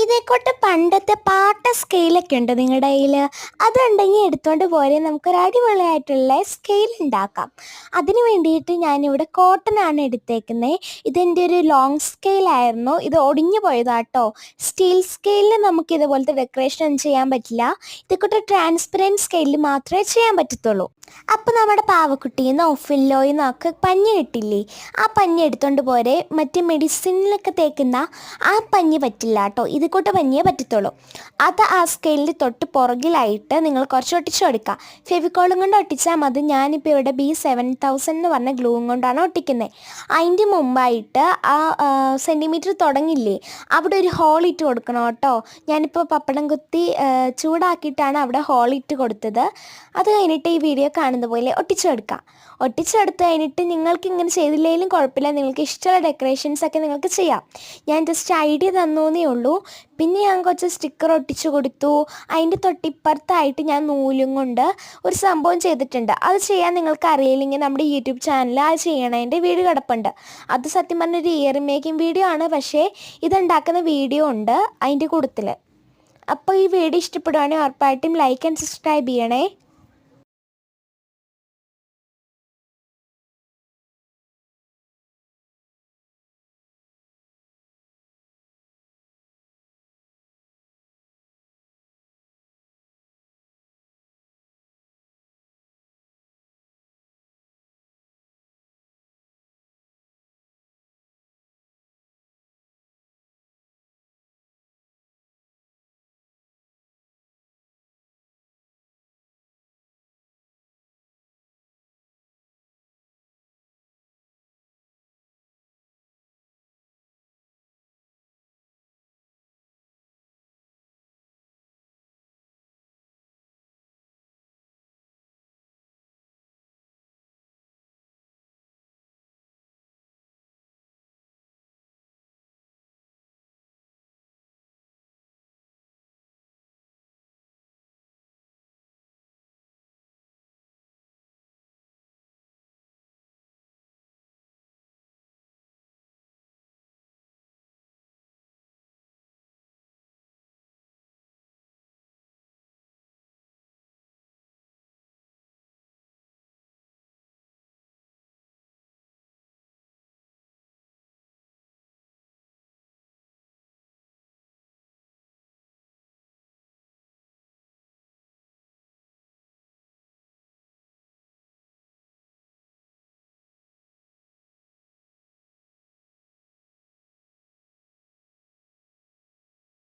ഇതേക്കോട്ടെ പണ്ടത്തെ പാട്ട സ്കെയിലൊക്കെ ഉണ്ട് നിങ്ങളുടെ കയ്യിൽ. അതുണ്ടെങ്കിൽ എടുത്തുകൊണ്ട് പോരെ, നമുക്കൊരു അടിപൊളിയായിട്ടുള്ള സ്കെയിൽ ഉണ്ടാക്കാം. അതിന് വേണ്ടിയിട്ട് ഞാനിവിടെ കോട്ടനാണ് എടുത്തേക്കുന്നത്. ഇതെൻ്റെ ഒരു ലോങ് സ്കെയിലായിരുന്നു. ഇത് ഒടിഞ്ഞു പോയതാട്ടോ. സ്റ്റീൽ സ്കെയിലിൽ നമുക്ക് ഇതുപോലത്തെ ഡെക്കറേഷൻ ഒന്നും ചെയ്യാൻ പറ്റില്ല. ഇതേക്കോട്ടെ ട്രാൻസ്പെറൻറ്റ് സ്കെയിലിൽ മാത്രമേ ചെയ്യാൻ പറ്റത്തുള്ളൂ. അപ്പോൾ നമ്മുടെ പാവക്കുട്ടീന്നോ ഫില്ലോയിന്നോ ഒക്കെ പഞ്ഞി കിട്ടില്ലേ, ആ പഞ്ഞി എടുത്തുകൊണ്ട് പോരെ. മറ്റേ മെഡിസിനിലൊക്കെ തേക്കുന്ന ആ പഞ്ഞി പറ്റില്ല കേട്ടോ, ഇത് കൂട്ട് പഞ്ഞിയേ പറ്റത്തുള്ളൂ. അത് ആ സ്കെയിലിൽ തൊട്ട് പുറകിലായിട്ട് നിങ്ങൾ കുറച്ച് ഒട്ടിച്ചു കൊടുക്കുക. ഫെവിക്കോളും കൊണ്ട് ഒട്ടിച്ചാൽ മതി. ഞാനിപ്പോൾ ഇവിടെ B7000 എന്ന് പറഞ്ഞ ഗ്ലൂവും കൊണ്ടാണ് ഒട്ടിക്കുന്നത്. അതിൻ്റെ മുമ്പായിട്ട് ആ സെൻറ്റിമീറ്റർ തുടങ്ങില്ലേ, അവിടെ ഒരു ഹോൾ ഇട്ട് കൊടുക്കണം കേട്ടോ. ഞാനിപ്പോൾ പപ്പടം കുത്തി ചൂടാക്കിയിട്ടാണ് അവിടെ ഹോൾ ഇട്ട് കൊടുത്തത്. അത് കഴിഞ്ഞിട്ട് ഈ വീഡിയോ കാണുന്ന പോലെ ഒട്ടിച്ചെടുക്കാം. ഒട്ടിച്ചെടുത്ത് കഴിഞ്ഞിട്ട് നിങ്ങൾക്ക് ഇങ്ങനെ ചെയ്തില്ലെങ്കിലും കുഴപ്പമില്ല, നിങ്ങൾക്ക് ഇഷ്ടമുള്ള ഡെക്കറേഷൻസൊക്കെ നിങ്ങൾക്ക് ചെയ്യാം. ഞാൻ ജസ്റ്റ് ഐഡിയ തന്നേ ഉള്ളൂ. പിന്നെ ഞാൻ കുറച്ച് സ്റ്റിക്കർ ഒട്ടിച്ചു കൊടുത്തു. അതിൻ്റെ തൊട്ടിപ്പുറത്തായിട്ട് ഞാൻ നൂലും കൊണ്ട് ഒരു സംഭവം ചെയ്തിട്ടുണ്ട്. അത് ചെയ്യാൻ നിങ്ങൾക്ക് അറിയില്ലെങ്കിൽ നമ്മുടെ യൂട്യൂബ് ചാനലിൽ അത് ചെയ്യണതിൻ്റെ വീഡിയോ കിടപ്പുണ്ട്. അത് സത്യം പറഞ്ഞൊരു ഇയർ മേക്കിംഗ് വീഡിയോ ആണ്, പക്ഷേ ഇതുണ്ടാക്കുന്ന വീഡിയോ ഉണ്ട് അതിൻ്റെ കൂട്ടത്തിൽ. അപ്പോൾ ഈ വീഡിയോ ഇഷ്ടപ്പെടുവാണെങ്കിൽ ഉറപ്പായിട്ടും ലൈക്ക് ആൻഡ് സബ്സ്ക്രൈബ് ചെയ്യണേ.